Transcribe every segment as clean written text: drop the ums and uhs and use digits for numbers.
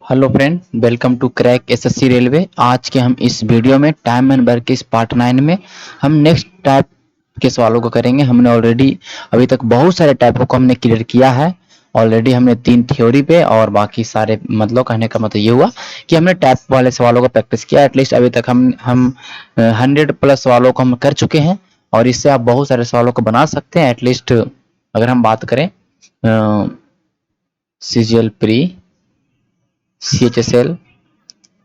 Hello friend, welcome to crack SSC railway. आज के हम इस वीडियो में टाइम एंड वर्क इस पार्ट 9 में हम नेक्स्ट टाइप के सवालों को करेंगे। हमने ऑलरेडी अभी तक बहुत सारे टाइपों को हमने क्लियर किया है। ऑलरेडी हमने 3 थ्योरी पे और बाकी सारे मतलब कहने का मतलब ये हुआ कि हमने टाइप वाले सवालों को प्रैक्टिस किया। एटलीस्ट अभी तक हम 100 प्लस सवालों को हम कर चुके हैं और इससे आप बहुत सारे सवालों को बना सकते हैं। एटलीस्ट अगर हम बात करें CGL pre, CHSL,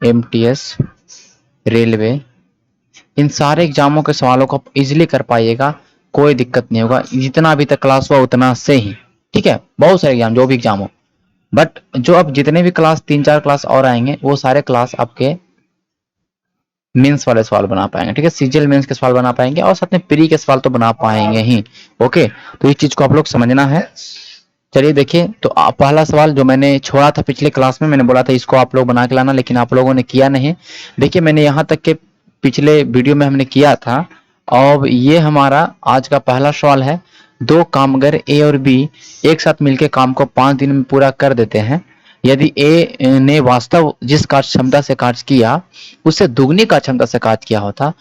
MTS, railway, इन सारे एग्जामों के सवालों को आप इजीली कर पाइएगा, कोई दिक्कत नहीं होगा। जितना अभी तक क्लास हुआ उतना से ही, ठीक है। बहुत सारे एग्जाम, जो भी एग्जाम हो, बट जो अब जितने भी क्लास 3-4 क्लास और आएंगे वो सारे क्लास आपके मेंस वाले सवाल बना पाएंगे, ठीक है। सीजीएल मेंस के सवाल बना पाएंगे और साथ में प्री के सवाल तो बना पाएंगे ही। ओके, तो इस चीज को आप लोग समझना है। चलिए देखिए, तो पहला सवाल जो मैंने छोड़ा था पिछले क्लास में, मैंने बोला था इसको आप लोग बना के लाना, लेकिन आप लोगों ने किया नहीं। देखिए मैंने यहाँ तक के पिछले वीडियो में हमने किया था। और ये हमारा आज का पहला सवाल है। दो कामगार ए और बी एक साथ मिलकर काम को 5 दिन में पूरा कर देते हैं। यदि ए ने वास्तव जिस कार्य क्षमता से कार्य किया उससे दुगनी कार्य क्षमता से कार्य किया होता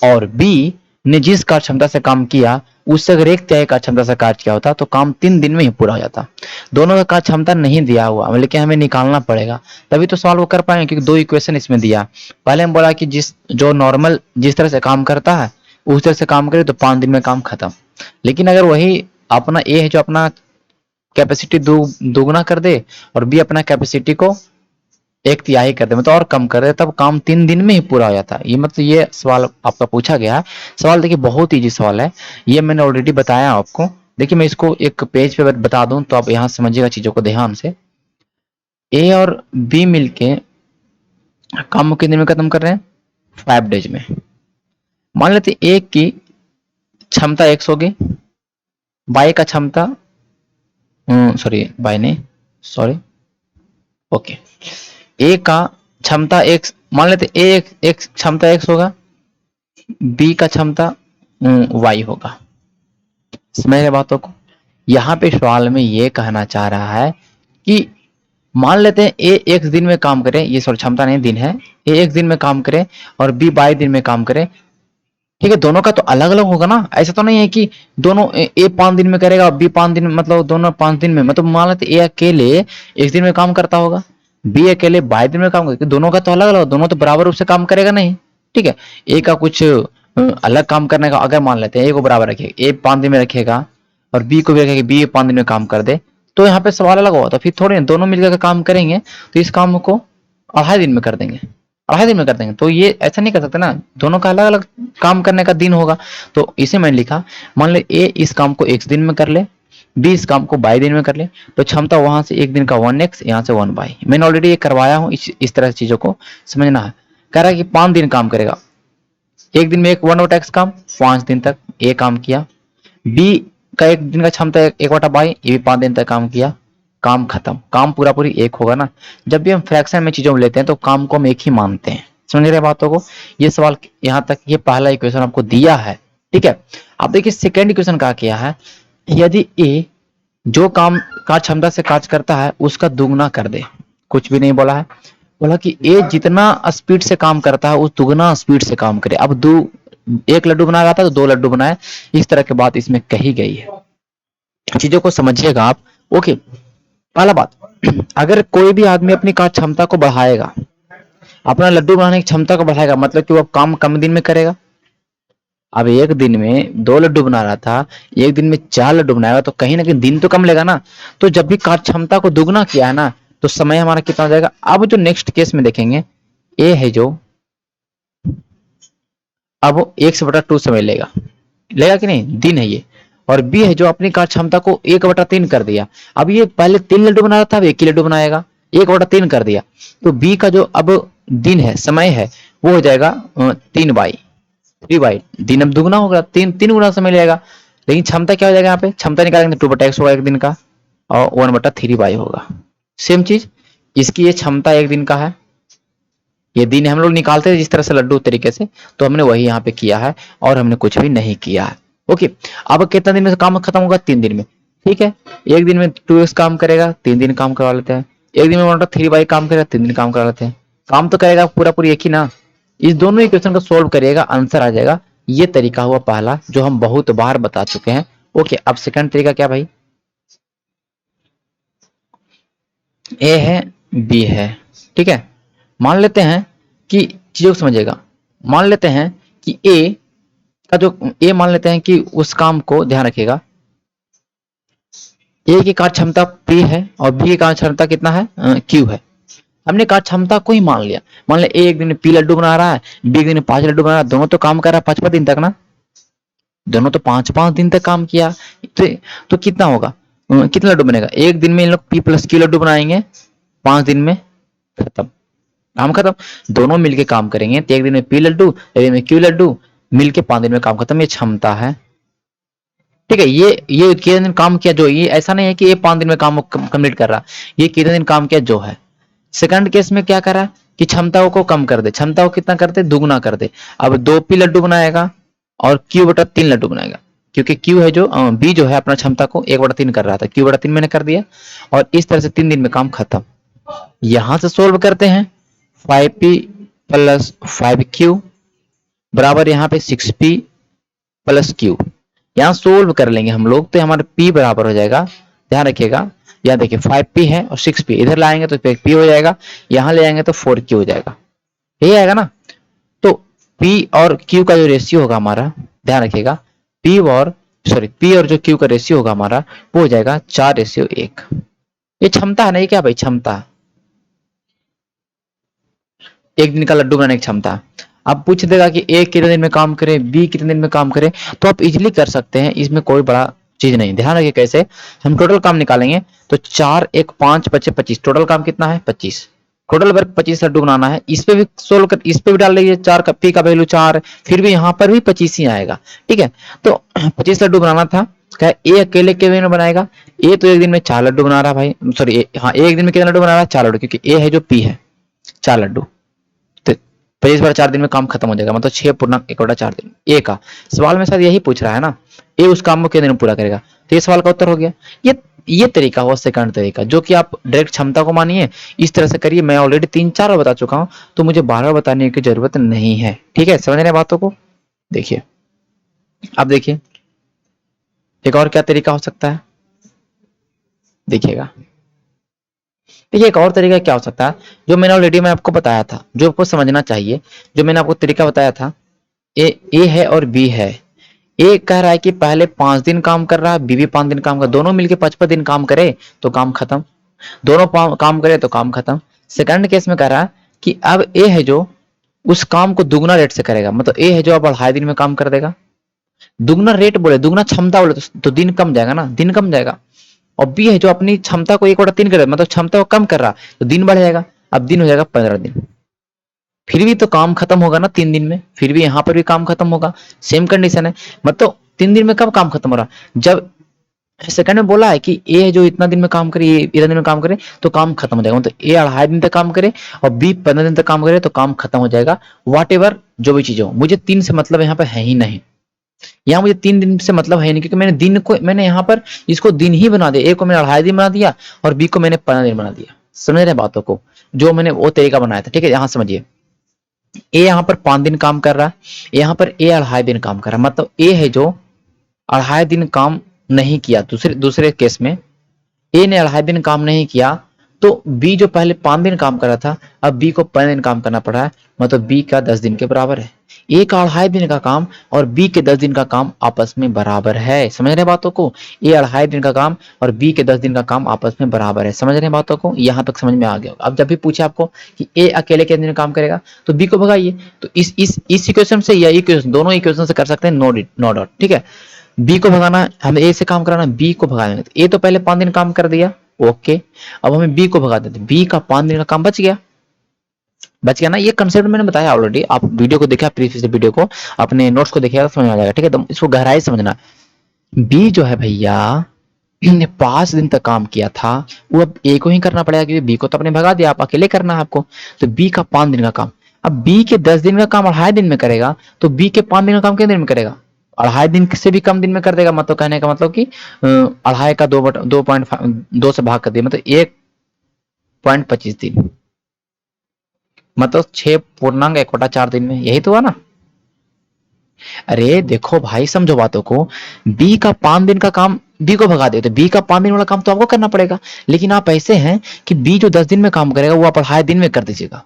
और बी ने जिस कार्य क्षमता से काम किया उससे अगर 1/3 कार्य क्षमता से कार्य किया होता तो काम 3 दिन में ही पूरा हो जाता। दोनों का कार्य क्षमता नहीं दिया हुआ, लेकिन हमें निकालना पड़ेगा, तभी तो सवाल वो कर पाएंगे, क्योंकि 2 इक्वेशन इसमें दिया। पहले हम बोला कि जो नॉर्मल जिस तरह से काम करता है उस तरह से काम करे तो 5 दिन में काम खत्म। लेकिन अगर वही अपना ए है जो अपना कैपेसिटी दोगुना कर दे और बी अपना कैपेसिटी को 1/3 कर दे, मतलब और कम कर दे, तब काम 3 दिन में ही पूरा हो जाता है। ये मतलब ये सवाल आपका पूछा गया है। सवाल देखिए बहुत इजी सवाल है, ये मैंने ऑलरेडी बताया आपको। देखिए मैं इसको एक पेज पे बता दूं तो आप यहाँ समझिएगा चीजों को ध्यान से। ए और बी मिलके काम को कितने में खत्म कर रहे हैं? 5 डेज में। मान लेते ए की क्षमता 100 होगी, बाई का क्षमता सॉरी बाई नहीं, सॉरी, ओके, ए का क्षमता एक, मान लेते ए एक क्षमता x होगा, बी का क्षमता y होगा। समझ रहे बातों को? यहाँ पे सवाल में ये कहना चाह रहा है कि मान लेते हैं ए एक दिन में काम करे, ये सॉरी क्षमता नहीं दिन है, ए एक दिन में काम करे और बी 22 दिन में काम करे, ठीक है। दोनों का तो अलग अलग होगा ना, ऐसा तो नहीं है कि दोनों ए 5 दिन में करेगा और बी 5 दिन में, मतलब दोनों 5 दिन में, मतलब मान लेते ए अकेले एक दिन में काम करता होगा, बी अकेले 22 दिन में काम करेगा। दोनों का तो अलग अलग, दोनों तो बराबर रूप से काम करेगा नहीं, ठीक है। ए का कुछ अलग काम करने का, अगर मान लेते हैं ए को बराबर रखेगा, ए 5 दिन में रखेगा और बी को भी रखेगा, बी 5 दिन में काम कर दे, तो यहाँ पे सवाल अलग होगा। तो फिर थोड़े दोनों मिलकर काम करेंगे तो इस काम को 2.5 दिन में कर देंगे, 2.5 दिन में कर देंगे। तो ये ऐसा नहीं कर सकते ना, दोनों का अलग अलग काम करने का दिन होगा। तो इसे मैंने लिखा, मान ले ए इस काम को x दिन में कर ले, बी इस काम को 22 दिन में कर ले, तो क्षमता वहां से एक दिन का 1x, यहाँ से 1/, मैंने ऑलरेडी ये करवाया हूँ। इस तरह से चीजों को समझना है। कह रहा है कि 5 दिन काम करेगा, एक दिन में एक 1/x काम, 5 दिन तक ए काम किया। बी का एक दिन का क्षमता 1/22, ये भी 5 दिन तक काम किया, काम खत्म। काम पूरा पूरी एक होगा ना। जब भी हम फ्रैक्शन में चीजों में लेते हैं तो काम को हम एक ही मानते हैं। समझ रहे बातों को? ये सवाल यहाँ तक, ये पहला इक्वेशन आपको दिया है, ठीक है। अब देखिए सेकंड इक्वेशन क्या किया है, यदि ए जो काम का क्षमता से कार्य करता है उसका दुगना कर दे। कुछ भी नहीं बोला है, बोला कि ए जितना स्पीड से काम करता है उस दुगना स्पीड से काम करे। अब एक लड्डू बनाया था तो 2 लड्डू बनाए, इस तरह की बात इसमें कही गई है। चीजों को समझिएगा आप। ओके, पहला बात, अगर कोई भी आदमी अपनी कार्य क्षमता को बढ़ाएगा, अपना लड्डू बनाने की क्षमता को बढ़ाएगा, मतलब कि वो काम कम दिन में करेगा। अब एक दिन में 2 लड्डू बना रहा था, एक दिन में 4 लड्डू बनाएगा, तो कहीं ना कहीं दिन तो कम लेगा ना। तो जब भी कार्य क्षमता को दुगना किया है ना, तो समय हमारा कितना हो जाएगा। अब जो नेक्स्ट केस में देखेंगे, ए है जो, अब वो 1/2 समय लेगा, लेगा कि नहीं, दिन है ये। और बी है जो अपनी कार्य क्षमता को 1/3 कर दिया। अब ये पहले 3 लड्डू बना रहा था, अब 1 ही लड्डू बनाएगा, 1/3 कर दिया। तो बी का जो अब दिन है, समय है, वो हो जाएगा 3/, दिन अब दुगना होगा, 3 गुना समय लेगा। लेकिन क्षमता क्या हो जाएगा, यहाँ पे क्षमता निकालेंगे 2/x होगा एक दिन का, और 1/3 होगा। सेम चीज इसकी, ये क्षमता एक दिन का है, ये दिन हम लोग निकालते थे जिस तरह से लड्डू तरीके से, तो हमने वही यहाँ पे किया है और हमने कुछ भी नहीं किया है। ओके, अब कितना दिन में काम खत्म होगा? 3 दिन में, ठीक है। एक दिन में 2x काम करेगा, 3 दिन काम करवा लेते हैं। एक दिन में मोटा 3/3 काम करेगा, 3 दिन काम करा लेते हैं, काम तो करेगा पूरा पूरी एक ही ना। इस दोनों इक्वेशन को सोल्व करिएगा, आंसर आ जाएगा। ये तरीका हुआ पहला, जो हम बहुत बार बता चुके हैं। ओके, अब सेकंड तरीका क्या भाई, ए है बी है, ठीक है। मान लेते हैं कि चीजों को समझिएगा, मान लेते हैं कि ए का जो ए मान लेते हैं कि उस काम को ध्यान रखिएगा, ए की कार्य क्षमता P है और बी की कार्य क्षमता कितना है, Q है। हमने कार्य क्षमता को ही मान लिया। मान लिया ए एक दिन में P लड्डू बना रहा है, बी एक दिन में 5 लड्डू बना रहा है, दोनों तो काम कर रहा है 5-5 दिन तक ना, दोनों तो 5-5 दिन तक काम किया। तो, तो कितना होगा, कितना लड्डू बनेगा, एक दिन में इन लोग P+Q लड्डू बनाएंगे, 5 दिन में खत्म, काम खत्म। दोनों मिलके काम करेंगे तो एक दिन में P लड्डू, एक दिन में Q लड्डू, मिलके 5 दिन में काम खत्म। ये क्षमता है, ठीक है। ये कितने दिन काम किया जो, ये ऐसा नहीं है कि ये 5 दिन में काम कंप्लीट कर रहा, ये कितने दिन काम किया जो है। सेकंड केस में क्या करा कि क्षमताओं को कम कर दे, क्षमता को कितना कर दे, दुगुना कर दे। अब 2P लड्डू बनाएगा और Q/3 लड्डू बनाएगा, क्योंकि Q है जो B जो है अपना क्षमता को 1/3 कर रहा था, Q/3 मैंने कर दिया और इस तरह से 3 दिन में काम खत्म। यहां से सोल्व करते हैं, 5P + 5Q बराबर यहाँ पे 6P + Q। यहाँ सोल्व कर लेंगे हम लोग तो हमारे P बराबर हो जाएगा, ध्यान रखिएगा। यहाँ देखिए 5P है और 6P, इधर लाएंगे तो P हो जाएगा, यहाँ ले आएंगे तो 4Q हो जाएगा, यही आएगा ना। तो P और Q का जो रेशियो होगा हमारा, ध्यान रखिएगा, P और जो Q का रेशियो होगा हमारा वो हो जाएगा 4:1। ये क्षमता है ना, ये क्या भाई, क्षमता, एक दिन का लड्डू बनाने की क्षमता। अब पूछ देगा कि ए कितने दिन में काम करे, बी कितने दिन में काम करे, तो आप इजीली कर सकते हैं, इसमें कोई बड़ा चीज नहीं। ध्यान रखिए कैसे हम टोटल काम निकालेंगे, तो 4 1 5 बचे 25, टोटल काम कितना है 25, टोटल वर्क 25 लड्डू बनाना है। इस पे भी सोल्व कर, इस पे भी डाल लीजिए, 4 का पी का वैल्यू 4, फिर भी यहाँ पर भी 25 ही आएगा, ठीक है। तो 25 लड्डू बनाना था, क्या ए अकेले के दिन में बनाएगा, ए तो एक दिन में 4 लड्डू बना रहा है भाई, सॉरी हाँ एक दिन में कितना लड्डू बना रहा है, 4 लड्डू, क्योंकि ए है जो पी है 4 लड्डू, तो 25/4 दिन में काम खत्म हो जाएगा, मतलब 6 पूर्णांक 1/4 दिन। ए का सवाल में शायद यही पूछ रहा है ना, ए उस काम को कितने दिन में पूरा करेगा, तो ये सवाल का उत्तर हो गया। ये तरीका हुआ सेकंड तरीका, जो कि आप डायरेक्ट क्षमता को मानिए, इस तरह से करिए। मैं ऑलरेडी 3-4 बार बता चुका हूं, तो मुझे बार बार बताने की जरूरत नहीं है, ठीक है। समझ रहे हैं बातों को। देखिए अब देखिए एक और क्या तरीका हो सकता है, देखिएगा। देखिए एक और तरीका क्या हो सकता है, जो मैंने ऑलरेडी मैं आपको बताया था, जो आपको समझना चाहिए, जो मैंने आपको तरीका बताया था। ए है और बी है, ए कह रहा है कि पहले 5 दिन काम कर रहा है, बी भी 5 दिन काम कर, दोनों मिलके 55 दिन काम करे तो काम खत्म, दोनों काम करे तो काम खत्म। सेकंड केस में कह रहा है कि अब ए है जो उस काम को दुगना रेट से करेगा, मतलब ए है जो अब 2.5 दिन में काम कर देगा। दुगना रेट बोले, दुगना क्षमता बोले तो दिन कम जाएगा ना, दिन कम जाएगा। और बी है जो अपनी क्षमता को 1/3 कर, मतलब क्षमता को कम कर रहा, तो दिन बढ़ जाएगा, अब दिन हो जाएगा 15 दिन। फिर भी तो काम खत्म होगा ना 3 दिन में, फिर भी यहाँ पर भी काम खत्म होगा, सेम कंडीशन है। मतलब 3 दिन में कब काम खत्म हो रहा, जब सेकंड में बोला है कि ए जो इतना दिन में काम करे, ये इतना दिन में काम करे तो काम खत्म हो जाएगा, मतलब ए 2.5 दिन तक काम करे और बी 15 दिन तक काम करे तो काम खत्म हो जाएगा। वॉट एवर जो भी चीज हो, मुझे 3 से मतलब यहाँ पे है ही नहीं, यहाँ मुझे 3 दिन से मतलब है नहीं, क्योंकि मैंने दिन को, मैंने यहाँ पर इसको दिन ही बना दिया, ए को मैंने 2.5 दिन बना दिया और बी को मैंने 15 दिन बना दिया। समझ रहे बातों को, जो मैंने वो तरीका बनाया था, ठीक है। यहाँ समझिए, ए यहाँ पर 5 दिन काम कर रहा है, यहाँ पर ए 2.5 दिन काम कर रहा है, मतलब ए है जो 2.5 दिन काम नहीं किया। दूसरे केस में ए ने 2.5 दिन काम नहीं किया, तो बी जो पहले 5 दिन काम कर रहा था, अब बी को 15 दिन काम करना पड़ा है, मतलब बी का 10 दिन के बराबर है। ए का 2.5 दिन का काम और बी के 10 दिन का काम आपस में बराबर है। समझ रहे बातों को, ए 2.5 दिन का काम और बी के 10 दिन का काम आपस में बराबर है। समझ रहे बातों को, यहां तक समझ में आ गया। अब जब भी पूछे आपको कि ए अकेले कितने दिन काम करेगा, तो बी को भगाइए, तो इस इक्वेशन से या इक्वेशन, दोनों इक्वेशन से कर सकते हैं, नो डॉट, ठीक है। बी को भगाना, हमें ए से काम कराना, बी को भगा देंगे, तो ए तो पहले 5 दिन काम कर दिया, ओके। अब हमें बी को भगा देते, बी का 5 दिन का काम बच गया ना। ये कंसेप्ट मैंने बताया ऑलरेडी, आप वीडियो को देखा, प्रीवियस वीडियो को, अपने नोट्स को देखिएगा, समझ में आ जाएगा, ठीक है। तो इसको गहराई समझना। बी जो है भैया ने 5 दिन तक काम किया था, वो अब ए को ही करना पड़ेगा, क्योंकि बी को तो अपने भगा दिया, आप अकेले करना है आपको। तो बी का 5 दिन का काम, अब बी के 10 दिन का काम 2.5 दिन में करेगा, तो बी के 5 दिन का काम कितने दिन में करेगा, 2.5 दिन से भी कम दिन में कर देगा। मतलब कहने का मतलब कि 2.5 का 2 से भाग कर दिया, मतलब 0.25 दिन, मतलब 6.1/4 दिन में, यही तो हुआ ना। अरे देखो भाई, समझो बातों को, बी का 5 दिन का काम बी को भगा देते, बी का 5 दिन वाला काम तो आपको करना पड़ेगा, लेकिन आप ऐसे हैं कि बी जो 10 दिन में काम करेगा वो आप 2.5 दिन में कर दीजिएगा।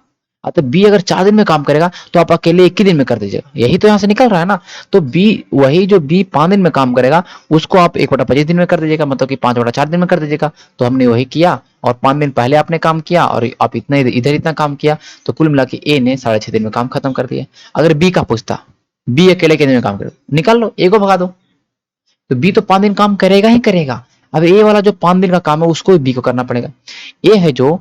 तो बी अगर 4 दिन में काम करेगा तो आप अकेले 1 ही दिन में कर दीजिएगा, यही तो यहाँ से निकल रहा है ना। तो बी, वही जो बी 5 दिन में काम करेगा उसको आप 1/25 दिन में कर दीजिएगा, मतलब कि 5/4 दिन में कर दीजिएगा। तो हमने वही किया, और 5 दिन पहले आपने काम किया और आप इतना इधर इतना काम किया, तो कुल मिला के ए ने 6.5 दिन में काम खत्म कर दिया। अगर बी का पूछता, बी अकेले कितने में काम करे, निकाल लो, ए को भगा दो, तो बी तो 5 दिन काम करेगा ही करेगा। अब ए वाला जो 5 दिन का काम है उसको बी को करना पड़ेगा। ए है जो,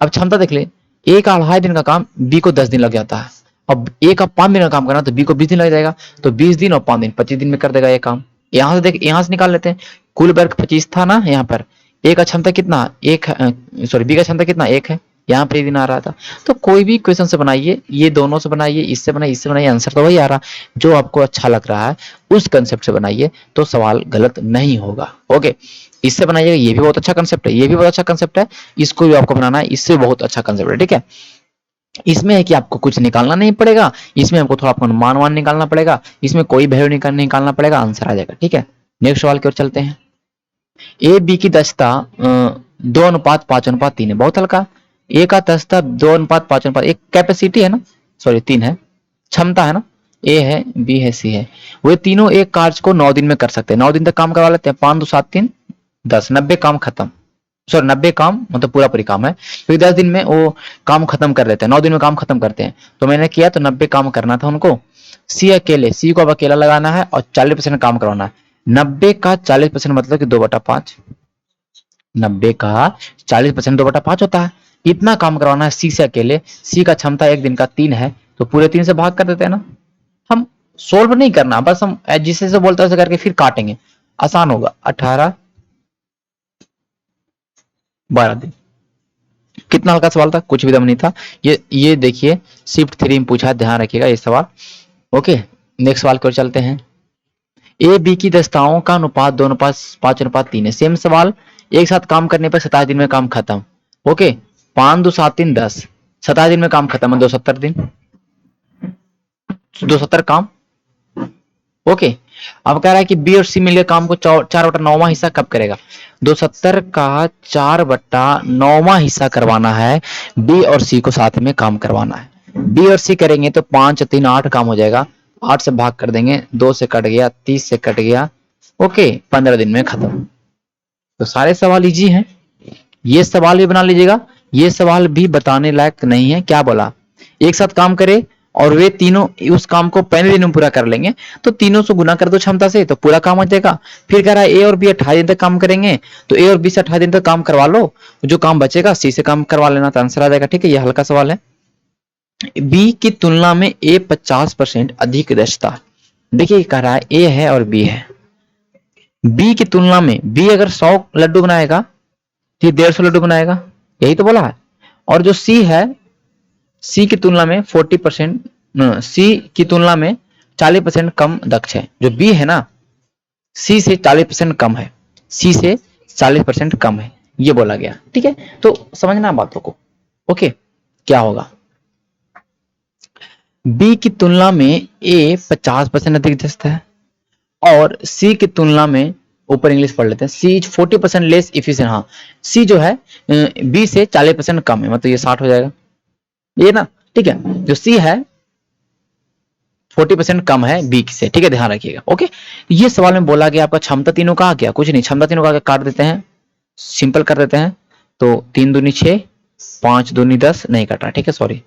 अब क्षमता देख ले, ए का 2.5 दिन का काम बी को 10 दिन लग जाता है, अब ए का 5 दिन का काम करना तो बी को 20 दिन लग जाएगा, तो 20 दिन और 5 दिन 25 दिन में कर देगा ये काम। यहां से देख, यहां से निकाल लेते हैं, कुल वर्क 25 था ना यहाँ पर, ए का क्षमता कितना, एक, सॉरी बी का क्षमता कितना, 1 है, यहाँ पे दिन आ रहा था। तो कोई भी क्वेश्चन से बनाइए, ये दोनों से बनाइए, इससे बनाइए, आंसर तो वही आ रहा। जो आपको अच्छा लग रहा है उस कंसेप्ट से बनाइए तो सवाल गलत नहीं होगा। ओके, इससे बनाइएगा, ये भी बहुत अच्छा कंसेप्ट है, ये भी बहुत अच्छा कंसेप्ट है, इसको भी आपको बनाना है, इससे बहुत अच्छा कंसेप्ट है। ठीक है, इसमें है कि आपको कुछ निकालना नहीं पड़ेगा, इसमें आपको थोड़ा अपना अनुमान निकालना पड़ेगा, इसमें कोई वैल्यू निकालना पड़ेगा, आंसर आ जाएगा। ठीक है, नेक्स्ट सवाल की ओर चलते हैं। ए बी की दक्षता 2:5:3 है, बहुत हल्का। ए का दक्षता 2:5:5, एक कैपेसिटी है ना, सॉरी 3 है, क्षमता है ना, ए है, बी है, सी है, वे तीनों एक कार्य को 9 दिन में कर सकते हैं, 9 दिन तक काम करवा लेते हैं, 5 2 7 3 10, 90 काम खत्म, सॉरी 90 काम मतलब पूरा पूरी काम है, फिर 10 दिन में वो काम खत्म कर लेते हैं, 9 दिन में काम खत्म करते हैं। तो मैंने किया, तो 90 काम करना था उनको। सी अकेले, सी को अब अकेला लगाना है और 40% काम करवाना है। 90 का 40% मतलब कि 2/5, 90 का 40% 2/5 होता है, इतना काम करवाना है सी से अकेले। सी का क्षमता 1 दिन का 3 है, तो पूरे 3 से भाग कर देते हैं ना। हम सोल्व नहीं करना, बस हम जिसे से बोलते हैं उसे करके फिर काटेंगे, आसान होगा। 18 12 दिन, कितना हल्का सवाल था, कुछ भी दम नहीं था। ये देखिए शिफ्ट 3 में पूछा है, ध्यान रखिएगा ये सवाल। ओके, नेक्स्ट सवाल की ओर चलते हैं। ए बी की दक्षताओं का अनुपात 2:5:3 है, सेम सवाल। एक साथ काम करने पर 27 दिन में काम खत्म। ओके, 5 2 7 3 10, 27 दिन में काम खत्म है, 270 दिन, 270 काम। ओके, अब कह रहा है कि बी और सी मिलकर काम को 4/9 हिस्सा कब करेगा। 270 का 4/9 हिस्सा करवाना है, बी और सी को साथ में काम करवाना है। बी और सी करेंगे तो 5 3 8 काम हो जाएगा, 8 से भाग कर देंगे, 2 से कट गया, 30 से कट गया। ओके, 15 दिन में खत्म। तो सारे सवाल इजी हैं, ये सवाल भी बना लीजिएगा, ये सवाल भी बताने लायक नहीं है। क्या बोला, एक साथ काम करे और वे तीनों उस काम को पहले दिन में पूरा कर लेंगे, तो तीनों से गुना कर दो क्षमता से, तो पूरा काम हो जाएगा। फिर कह रहा है ए और बी 28 दिन तक काम करेंगे, तो ए और बी से 28 दिन तक काम करवा लो, जो काम बचेगा सी से काम करवा लेना, तो आंसर आ जाएगा। ठीक है, ये हल्का सवाल है। बी की तुलना में ए 50% अधिक दक्षता, देखिए कह रहा है ए है और बी है, बी की तुलना में बी अगर 100 लड्डू बनाएगा तो 150 लड्डू बनाएगा, यही तो बोला है। और जो सी है, सी की तुलना में 40%, सी की तुलना में 40% कम दक्ष है। जो बी है ना, सी से 40% कम है, सी से 40% कम है, ये बोला गया। ठीक है, तो समझना बातों को। ओके, क्या होगा, बी की तुलना में ए 50% अधिक दक्ष है, और सी की तुलना में, ऊपर इंग्लिश पढ़ लेते हैं, सी इज 40% लेस इफिशिएंट। हाँ, सी जो है बी से 40% कम है, मतलब ये 60 हो जाएगा, ये ना। ठीक है, जो सी है 40% कम है बी से। ठीक है, ध्यान रखिएगा। ओके, ये सवाल में बोला गया आपका क्षमता तीनों का आ गया, कुछ नहीं, क्षमता तीनों का काट देते हैं, सिंपल कर देते हैं, तो 3 दूनी 6, 5 दूनी 10, नहीं कट रहा। ठीक है, सॉरी,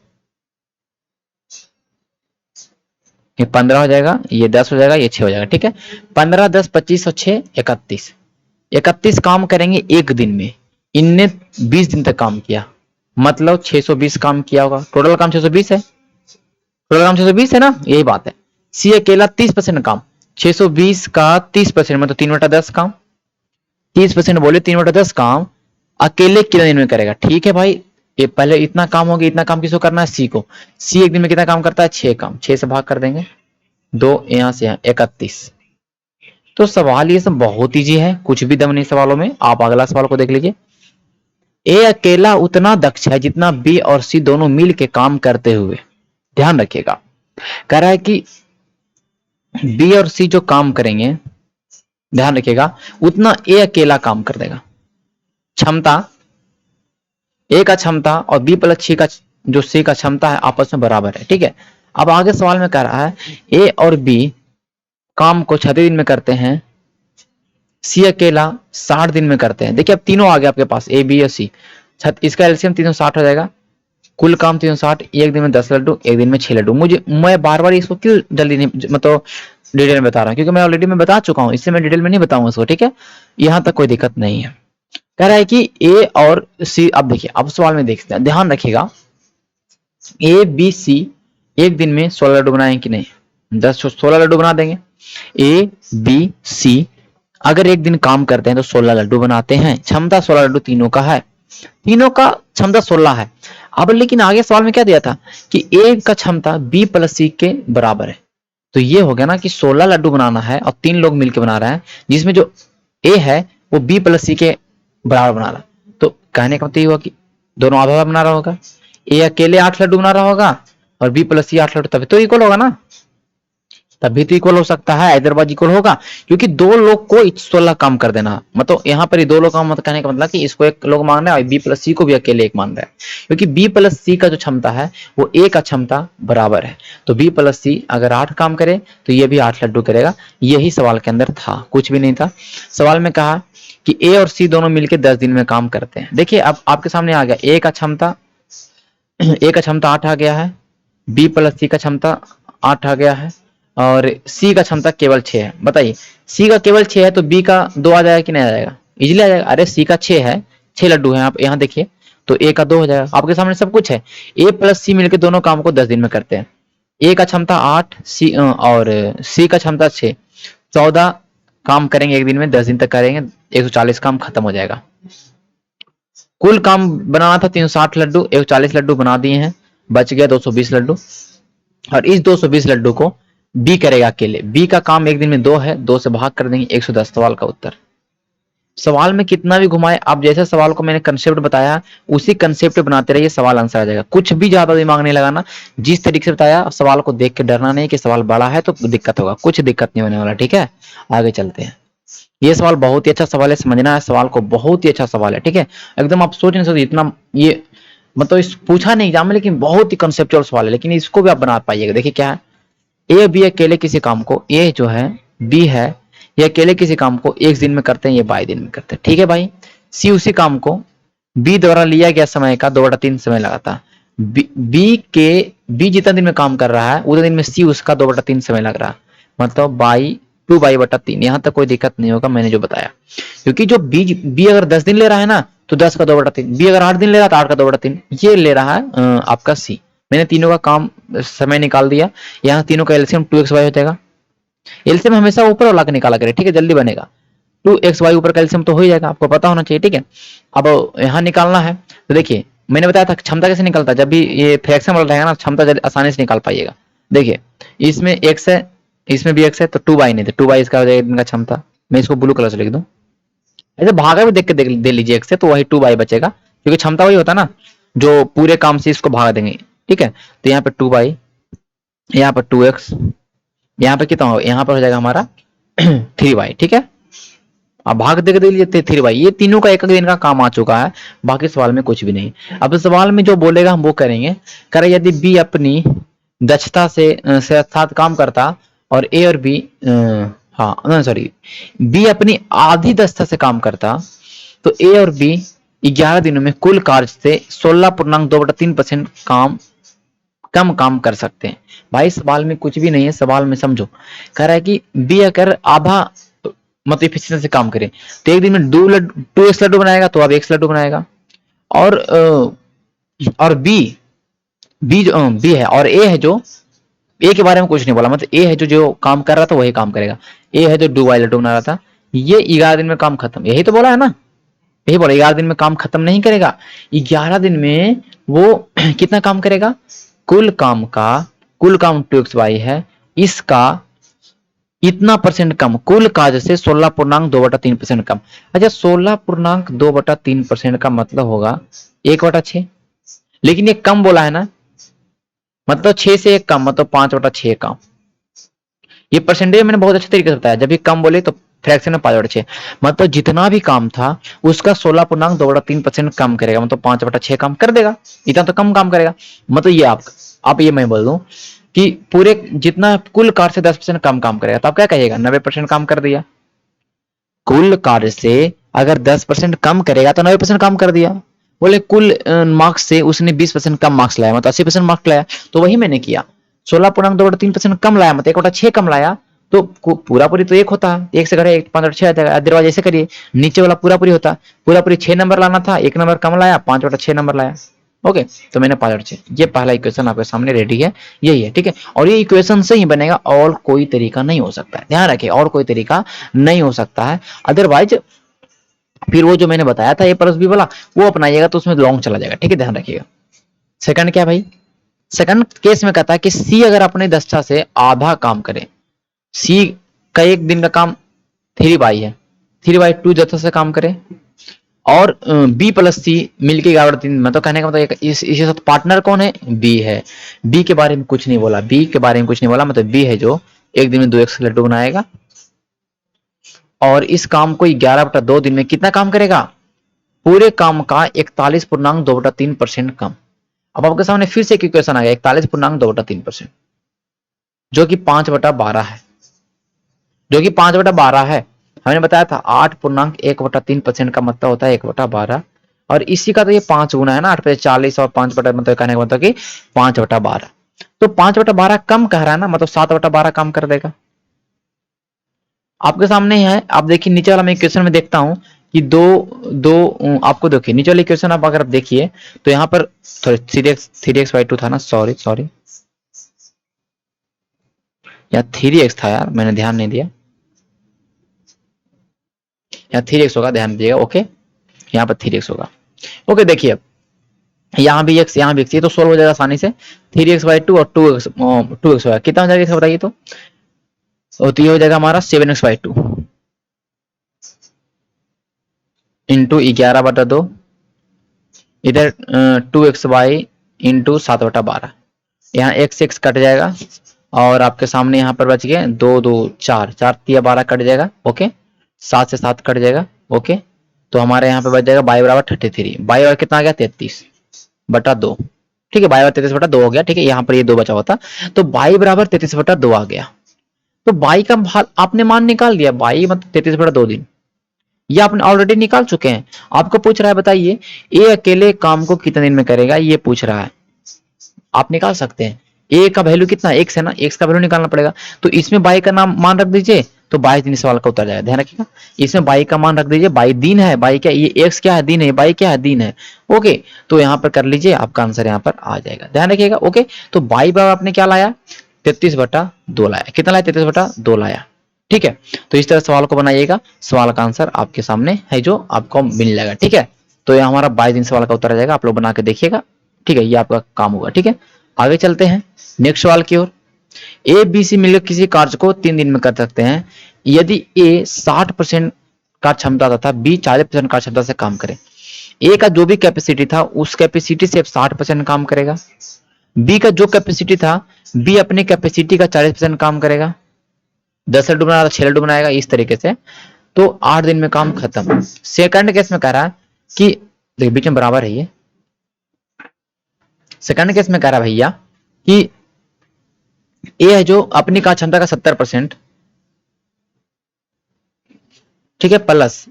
ये 15 हो जाएगा, ये 10 हो जाएगा, ये 6 हो जाएगा। ठीक है, 15 10 25 और 6 31, 31 काम करेंगे एक दिन में, इनने 20 दिन तक काम किया, मतलब 620 काम किया होगा। टोटल काम 620 है, टोटल काम 620 है ना, यही बात है। सी अकेला 30% काम, 620 का 30% मतलब 3/10 काम, 30% बोले 3/10 काम अकेले कितने दिन में करेगा। ठीक है भाई, ये पहले इतना काम हो गया, इतना काम किसको करना है, सी को। सी एक दिन में कितना काम करता है, 6 काम, 6 से भाग कर देंगे, 2 यहां से यहां 31। तो सवाल ये सब बहुत ईजी है, कुछ भी दम नहीं सवालों में। आप अगला सवाल को देख लीजिए। ए अकेला उतना दक्ष है जितना बी और सी दोनों मिल के काम करते हुए। ध्यान रखिएगा, कह रहा है कि बी और सी जो काम करेंगे, ध्यान रखिएगा, उतना ए अकेला काम कर देगा। क्षमता, ए का क्षमता और बी प्लस सी का जो सी का क्षमता है आपस में बराबर है। ठीक है, अब आगे सवाल में कह रहा है ए और बी काम को 36 दिन में करते हैं, सी अकेला 60 दिन में करते हैं। देखिए अब तीनों आ गए आपके पास, ए बी और सी, इसका एलसीएम 360 हो जाएगा। कुल काम 360, एक दिन में 10 लड्डू, एक दिन में 6 लड्डू। मैं बार बार इसको क्यों जल्दी नहीं, मतलब डिटेल में बता रहा हूँ, क्योंकि मैं ऑलरेडी मैं बता चुका हूँ, इससे मैं डिटेल में नहीं बताऊंगा इसको। ठीक है, यहां तक कोई दिक्कत नहीं है। कह रहा है कि ए और सी, अब देखिए अब सवाल में देखते हैं, ध्यान रखिएगा, ए बी सी एक दिन में 16 लड्डू बनाएंगे कि नहीं, 16 लड्डू बना देंगे। ए बी सी अगर एक दिन काम करते हैं तो 16 लड्डू बनाते हैं। क्षमता 16 लड्डू तीनों का है, तीनों का क्षमता 16 है। अब लेकिन आगे सवाल में क्या दिया था कि ए का क्षमता बी प्लस सी के बराबर है। तो ये हो गया ना कि 16 लड्डू बनाना है और 3 लोग मिलकर बना रहे हैं, जिसमें जो ए है वो बी प्लस सी के बराबर बना रहा। तो कहने का मतलब ये हुआ कि दोनों आधा आधा बना रहा होगा। ए अकेले 8 लड्डू बना रहा होगा और बी प्लस सी 8 लड्डू, तभी तो इक्वल होगा ना, तभी तो इक्वल हो सकता है, हैदराबाद इक्वल होगा, क्योंकि दो लोग को 16 काम कर देना। मतलब यहाँ पर दो लोग काम, मतलब कहने का मतलब कि इसको एक लोग मान रहे हैं और बी प्लस सी को भी अकेले एक मान रहे हैं, क्योंकि बी प्लस सी का जो क्षमता है वो ए का क्षमता बराबर है। तो बी प्लस सी अगर 8 काम करे तो ये भी 8 लड्डू करेगा। यही सवाल के अंदर था, कुछ भी नहीं था। सवाल में कहा कि ए और सी दोनों मिलकर 10 दिन में काम करते हैं। देखिए अब आपके सामने आ गया, ए का क्षमता 8 आ गया है, बी प्लस सी का क्षमता 8 आ गया है और सी का क्षमता केवल 6 है। बताइए सी का केवल 6 है तो बी का 2 आ जाएगा कि नहीं आ जाएगा, इजीली आ जाएगा। अरे सी का 6 है, 6 लड्डू है आप यहाँ देखिए, तो ए का 2 हो जाएगा। आपके सामने सब कुछ है। ए प्लस सी मिलकर दोनों काम को 10 दिन में करते हैं। ए का क्षमता 8 सी और सी का क्षमता 6, 14 काम करेंगे एक दिन में, 10 दिन तक करेंगे, 140 काम खत्म हो जाएगा। कुल काम बनाना था 360 लड्डू, 140 लड्डू बना दिए हैं, बच गया 220 लड्डू। और इस 220 लड्डू को बी करेगा अकेले। बी का काम एक दिन में 2 है, 2 से भाग कर देंगे, 110 सवाल का उत्तर। सवाल में कितना भी घुमाए, आप जैसे सवाल को मैंने कंसेप्ट बताया उसी कंसेप्ट पे बनाते रहिए, सवाल आंसर आ जाएगा। कुछ भी ज्यादा दिमाग नहीं लगाना, जिस तरीके से बताया सवाल को देख के डरना नहीं कि सवाल बड़ा है तो दिक्कत होगा, कुछ दिक्कत नहीं होने वाला। ठीक है, आगे चलते हैं। ये सवाल बहुत ही अच्छा सवाल है, समझना है सवाल को, बहुत ही अच्छा सवाल है। ठीक है, एकदम आप सोच नहीं सकते इतना, ये मतलब इस पूछा नहीं एग्जाम में, लेकिन बहुत ही कंसेप्चुअल सवाल है, लेकिन इसको भी आप बना पाइएगा। देखिए क्या है, ए बी अकेले किसी काम को, ए जो है बी है ये अकेले किसी काम को एक दिन में करते हैं, ये 22 दिन में करते हैं। ठीक है भाई, सी उसी काम को बी द्वारा लिया गया समय का 2/3 समय लगाता। बी जितना दिन में काम कर रहा है उतने दिन में सी उसका 2/3 समय लग रहा है, मतलब 2/3। यहां तक कोई दिक्कत नहीं होगा मैंने जो बताया, क्योंकि जो बी अगर 10 दिन ले रहा है ना तो 10 का 2/3, बी अगर 8 दिन ले रहा है तो 8 का 2/3 ये ले रहा है आपका सी। मैंने तीनों का काम समय निकाल दिया, यहाँ तीनों का एलसीएम 2xy हो जाएगा। एलसीएम हमेशा ऊपर वाला का निकाला करें, ठीक है, जल्दी बनेगा। 2xy ऊपर का एलसीएम तो हो ही जाएगा, आपको पता होना चाहिए। ठीक है, अब यहाँ निकालना है तो देखिए मैंने बताया था क्षमता कैसे निकलता है, जब भी ये फ्रैक्शन वाला रहेगा ना क्षमता आसानी से निकाल पाइएगा। देखिए इसमें x है, इसमें भी x है, तो 2y नहीं थे, 2y इसका हो जाएगा इनका क्षमता। मैं इसको ब्लू कलर से लिख दूं, ऐसे भागा भी देख के दे लीजिए x से, तो वही 2y बचेगा, क्योंकि क्षमता वही होता है ना जो पूरे काम से इसको भागा देंगे। ठीक है, तो यहाँ पे 2y, यहाँ पर 2x, यहाँ पे कितना होगा, यहाँ पर हो जाएगा हमारा 3y। ठीक है, अब भाग देकर दे लीजिए 3y, ये तीनों का एक दिन का काम आ चुका है, बाकी सवाल में कुछ भी नहीं। अब सवाल में जो बोलेगा हम वो करेंगे। करे यदि बी अपनी दक्षता से साथ काम करता और ए और बी हाँ सॉरी बी अपनी आधी दक्षता से काम करता तो ए और बी 11 दिनों में कुल कार्य से 16.2/3% कम काम कर सकते हैं। भाई सवाल में कुछ भी नहीं है, सवाल में समझो। कह रहा है कि बी अगर आधा मतलब इफिशिएंसी से काम करे तो एक दिन में 2x लड्डू बनाएगा तो अब x लड्डू बनाएगा। और बी है और ए है, जो ए के बारे में कुछ नहीं बोला, मतलब ए है जो काम कर रहा था वही काम करेगा। ए है जो 2y लड्डू बना रहा था, ये 11 दिन में काम खत्म, यही तो बोला है ना, यही बोला 11 दिन में काम खत्म नहीं करेगा, 11 दिन में वो कितना काम करेगा, कुल काम 2xy है, इसका इतना परसेंट कम, कुल कार्य से 16.2/3% कम। अच्छा 16.2/3% का मतलब होगा 1/6, लेकिन ये कम बोला है ना, मतलब 6 से एक कम, मतलब 5/6 कम। ये परसेंटेज मैंने बहुत अच्छे तरीके से बताया, जब भी कम बोले तो फ्रैक्शन में 5/6, मतलब जितना भी काम था उसका 16.2/3% कम करेगा, मतलब 5/6 कम कर देगा। इतना तो कम काम करेगा, मतलब ये आप ये मैं बोल दूं कि पूरे जितना कुल कार्य से 10% कम काम करेगा, तो आप क्या कहिएगा, 90% काम कर दिया। कुल कार्य से अगर 10% कम करेगा तो 90% काम कर दिया। बोले कुल मार्क्स से उसने 20% कम मार्क्स लाया, मतलब 80% मार्क्स लाया, तो वही मैंने किया। 16.2/3% कम लाया, मतलब 1/6 कम लाया, तो पूरा पूरी तो एक होता है, एक से करे 5/6 आ जाएगा। अदरवाइज ऐसे करिए, नीचे वाला पूरा पूरी होता, पूरा पूरी 6 नंबर लाना था, एक नंबर कम लाया, 5/6 नंबर लाया। ओके, तो मैंने 5/6, ये पहला इक्वेशन आपके सामने रेडी है, यही है, ठीक है। और ये इक्वेशन से ही बनेगा, और कोई तरीका नहीं हो सकता है, ध्यान रखिए, और कोई तरीका नहीं हो सकता है। अदरवाइज फिर वो जो मैंने बताया था ए प्लस बी वाला, वो अपनाइएगा तो उसमें लॉन्ग चला जाएगा, ठीक है, ध्यान रखिएगा। सेकंड क्या भाई, सेकंड केस में कहता है कि सी अगर अपने दक्षता से आधा काम करे, सी का एक दिन का काम 3/2 है, 3/2 दक्षता से काम करे, और बी प्लस सी मिलके 11/3, मतलब कहने का मतलब इसके साथ पार्टनर कौन है, बी है। बी के बारे में कुछ नहीं बोला, बी के बारे में कुछ नहीं बोला, मतलब बी है जो एक दिन में 2x लड्डू बनाएगा, और इस काम को 11/2 दिन में कितना काम करेगा, पूरे काम का 41.2/3% कम। अब आपके सामने फिर से एक इक्वेशन आ गया, 41.2/3%, जो कि 5/12 है, जो कि 5/12 है। हमने बताया था 8.1/3% का मतलब होता है 1/12, और इसी का तो ये 5 गुना है ना, 8×40 और 5 बटा, मतलब कहने का मतलब कि 5/12। तो 5/12 कम कह रहा है ना, मतलब 7/12 कम कर देगा। आपके सामने ही है, आप देखिए नीचे वाला मैं इक्वेशन में देखता हूं कि दो दो आपको देखिए नीचे वाले इक्वेशन आप अगर देखिए तो यहाँ पर सॉरी 3x/2 था ना, सॉरी सॉरी, या 3x था यार, मैंने ध्यान नहीं दिया, यहाँ 3x होगा, ध्यान दीजिएगा। ओके, यहाँ पर 3x होगा। ओके, देखिए अब यहाँ भी x, यहाँ भी x, ये तो सोल्व हो जाएगा आसानी से। 3x/2 और 2x होगा, कितना हो जाएगा इसका बताइए तो ये हो जाएगा हमारा 7x/2 इंटू 11/2, इधर 2x/, इंटू 7/12, यहाँ x कट जाएगा, और आपके सामने यहाँ पर बच गए 2 2 4 4 3 12 कट जाएगा। ओके, 7 से 7 कट जाएगा। ओके, तो हमारे यहाँ पे बच जाएगा y बराबर 33, y बराबर कितना आ गया 33/2, ठीक है, y बराबर 33/2 हो गया, ठीक है, यहाँ पर ये 2 बचा हुआ था, तो y बराबर 33/2 आ गया। तो y का आपने मान निकाल दिया, y मतलब 33/2 दिन, ये आपने ऑलरेडी निकाल चुके हैं। आपको पूछ रहा है बताइए ये अकेले काम को कितने दिन में करेगा, ये पूछ रहा है, आप निकाल सकते हैं। ए का वैल्यू कितना, एक्स है ना, एक्स का वैल्यू निकालना पड़ेगा, तो इसमें बाई का नाम मान रख दीजिए, तो 22 दिन सवाल का उत्तर जाएगा, ध्यान रखिएगा। इसमें बाई का मान रख दीजिए, बाई दिन है, बाई क्या, ये एक्स क्या है, दिन है, बाई क्या है, दिन है। ओके, तो यहाँ पर कर लीजिए, आपका आंसर यहाँ पर आ जाएगा, ध्यान रखिएगा। ओके, तो बाई बार आपने क्या लाया, 33/2 लाया, कितना लाया, 33/2 लाया, ठीक है। तो इस तरह सवाल को बनाइएगा, सवाल का आंसर आपके सामने है जो आपको मिल जाएगा, ठीक है। तो ये हमारा 22 दिन सवाल का उत्तर आ जाएगा, आप लोग बना के देखिएगा, ठीक है, ये आपका काम होगा, ठीक है। आगे चलते हैं नेक्स्ट सवाल की ओर। ए बी सी मिलकर किसी कार्य को 3 दिन में कर सकते हैं यदि ए 60% कार्य क्षमता तथा बी 40% कार्य क्षमता से काम करे। ए का जो भी कैपेसिटी था उस कैपेसिटी से 60% काम करेगा, बी का जो कैपेसिटी था, बी अपने कैपेसिटी का 40% काम करेगा, 10 लड्डू बनाया 6 लड्डू बनाएगा, इस तरीके से, तो 8 दिन में काम खत्म। सेकंड केस में कह रहा है कि देखिए बीच में बराबर है ये, सेकंड केस में कह रहा है भैया कि ए है जो अपनी कार्य क्षमता का 70%, ठीक है, प्लस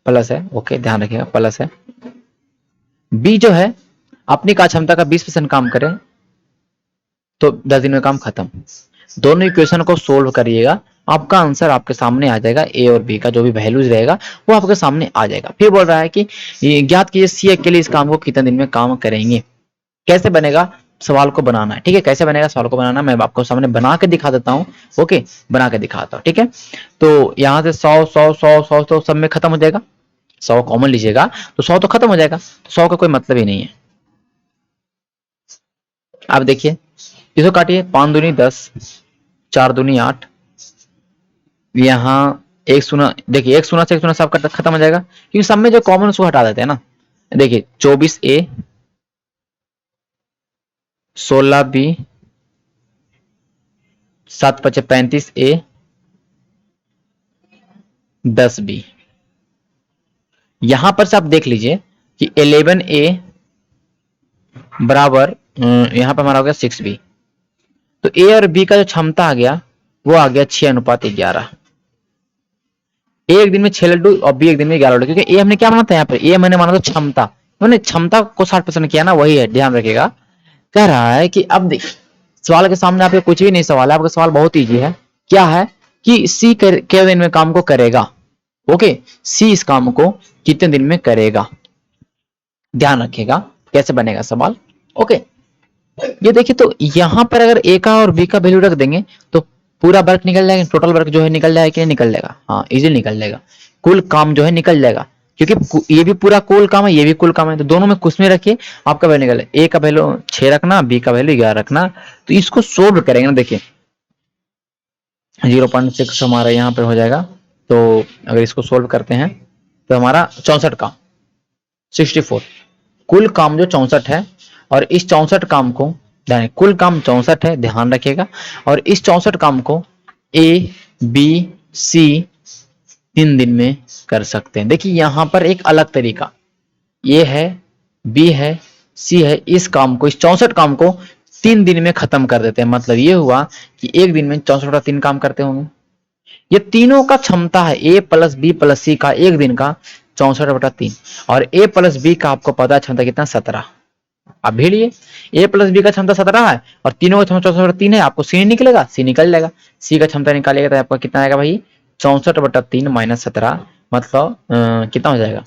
प्लस है, ओके ध्यान रखिएगा प्लस है, बी जो है अपनी कार्य क्षमता का 20% काम करे, तो 10 दिन में काम खत्म। दोनों इक्वेशन को सोल्व करिएगा, आपका आंसर आपके सामने आ जाएगा, ए और बी का जो भी वैल्यूज रहेगा वो आपके सामने आ जाएगा। फिर बोल रहा है कि ज्ञात कीजिए सी अकेले इस काम को कितने दिन में काम करेंगे। कैसे बनेगा, सवाल को बनाना है, ठीक है, कैसे बनेगा सवाल को बनाना, मैं आपको सामने बना के दिखा देता हूँ। ओके, बना के दिखाता हूँ, ठीक है। तो यहाँ से 100 तो सब में खत्म हो जाएगा, 100 कॉमन लीजिएगा तो 100 तो खत्म हो जाएगा, तो 100 का कोई मतलब ही नहीं है। आप देखिए इसको काटिए, 5 दूनी 10, 4 दूनी 8, यहाँ एक शून्य, देखिए एक शून्य से एक शून्य सब खत्म हो जाएगा, क्योंकि सब में जो कॉमन उसको हटा देते हैं ना। देखिए 24A, 16B, 7×5 = 35A, 10B। यहां पर से आप देख लीजिए कि 11A बराबर यहां पर हमारा हो गया 6B। तो ए और बी का जो क्षमता आ गया वो आ गया 6:11। ए एक दिन में 6 लड्डू और बी एक दिन में 11 लड्डू, क्योंकि ए हमने क्या माना था यहाँ पर, ए मैंने माना था क्षमता, मैंने क्षमता को 60% किया ना, वही है, ध्यान रखिएगा। कह रहा है कि अब देखिए सवाल के सामने आपके कुछ भी नहीं सवाल है, आपका सवाल बहुत ईजी है। क्या है कि सी कितने दिन में काम को करेगा। ओके, सी इस काम को कितने दिन में करेगा, ध्यान रखिएगा कैसे बनेगा सवाल। ओके, ये देखिए तो यहां पर अगर ए का और बी का वैल्यू रख देंगे तो पूरा वर्क निकल जाएगा, टोटल वर्क जो है निकल जाएगा कि नहीं निकल जाएगा, हाँ इजीली निकल जाएगा, कुल काम जो है निकल जाएगा, क्योंकि ये भी पूरा कुल काम है, ये भी कुल काम है, तो दोनों में कुछ में रखिए आपका वैल्यू निकल, ए का वैल्यू 6 रखना, बी का वैल्यू 11 रखना। तो इसको सोल्व करेंगे ना, देखिए 0.6 हमारा यहाँ पे हो जाएगा। तो अगर इसको सोल्व करते हैं तो हमारा 64 काम 64, कुल काम जो 64 है, और इस 64 काम को कुल काम 64 है, ध्यान रखिएगा, और इस 64 काम को ए बी सी 3 दिन में कर सकते हैं। देखिए यहां पर एक अलग तरीका, ये है बी है सी है, इस काम को, इस 64 काम को 3 दिन में खत्म कर देते हैं। मतलब ये हुआ कि एक दिन में 64/3 काम करते होंगे। ये तीनों का क्षमता है, ए प्लस बी प्लस सी का एक दिन का 64/3, और ए प्लस बी का आपको पता है क्षमता कितना, 17। अब भिड़िए, ए प्लस बी का क्षमता 17 है और तीनों का क्षमता 64/3 है, आपको सी निकलेगा, सी निकल जाएगा, सी का क्षमता निकालेगा तो आपका कितना आएगा भाई, 64/3 माइनस 17, मतलब कितना हो जाएगा,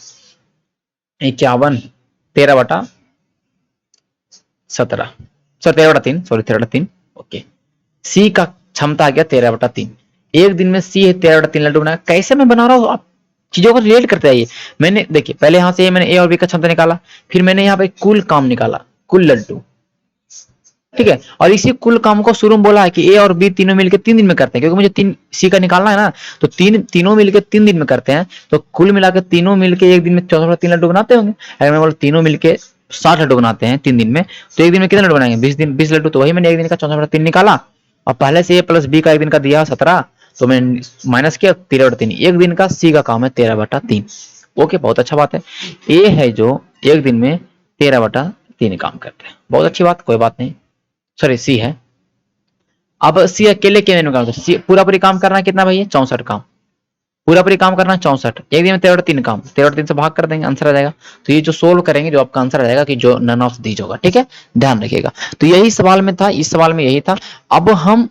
51, 13/17, सॉरी 13/3, सॉरी 13/3। ओके, सी का क्षमता आ गया 13/3, एक दिन में सी है 13/3 लड्डू बनाया। कैसे मैं बना रहा हूँ, आप चीजों को रिलेट करते आइए। मैंने देखिए पहले यहां से मैंने ए और बी का क्षमता निकाला, फिर मैंने यहाँ पे कुल काम निकाला, कुल लड्डू, ठीक है, और इसी कुल काम को शुरू में बोला है कि ए और बी तीनों मिलकर 3 दिन में करते हैं, क्योंकि मुझे 3 सी का निकालना है ना, तो तीनों मिलकर 3 दिन में करते हैं, तो कुल मिलाकर तीनों मिलकर एक दिन में 64/3 लड्डू बनाते होंगे। अगर मैं बोला तीनों मिलकर 60 लड्डू बनाते हैं 3 दिन में, तो एक दिन में कितने लड्डू बनाएंगे, 20 लड्डू, तो वही मैंने एक दिन का 64/3 निकाला, और पहले से ए प्लस बी का एक दिन का दिया 17, तो मैंने माइनस किया 13/3, एक दिन का सी का काम है 13/3। ओके, बहुत अच्छा बात है, ए है जो एक दिन में 13/3 काम करते हैं, बहुत अच्छी बात, कोई बात नहीं, सॉरी सी है। अब सी अकेले के में काम, सी पूरा पूरी काम करना है कितना भैया, 64 काम, पूरा पूरी काम करना 64, एक दिन में 13/3 काम, 13/3 से भाग कर देंगे, आंसर आ जाएगा। तो ये जो सोल्व करेंगे, जो आपका आंसर आ जाएगा कि जो नन ऑफ दीज होगा, ठीक है, ध्यान रखिएगा। तो यही सवाल में था, इस सवाल में यही था। अब हम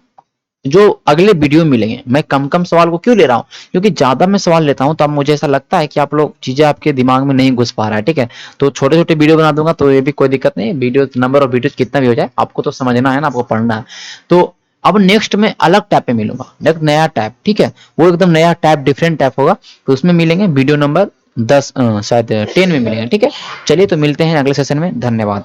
जो अगले वीडियो में मिलेंगे, मैं कम कम सवाल को क्यों ले रहा हूँ, क्योंकि ज्यादा मैं सवाल लेता हूँ तो अब मुझे ऐसा लगता है कि आप लोग चीजें आपके दिमाग में नहीं घुस पा रहा है, ठीक है, तो छोटे छोटे वीडियो बना दूंगा, तो ये भी कोई दिक्कत नहीं, वीडियो नंबर ऑफ वीडियो कितना भी हो जाए, आपको तो समझना है ना, आपको पढ़ना है। तो अब नेक्स्ट में अलग टैब पे मिलूंगा, नेक्स्ट नया टैब, ठीक है, वो एकदम नया टैब, डिफरेंट टैब होगा, तो उसमें मिलेंगे वीडियो नंबर 10 शायद 10 में मिलेंगे, ठीक है। चलिए तो मिलते हैं अगले सेशन में, धन्यवाद।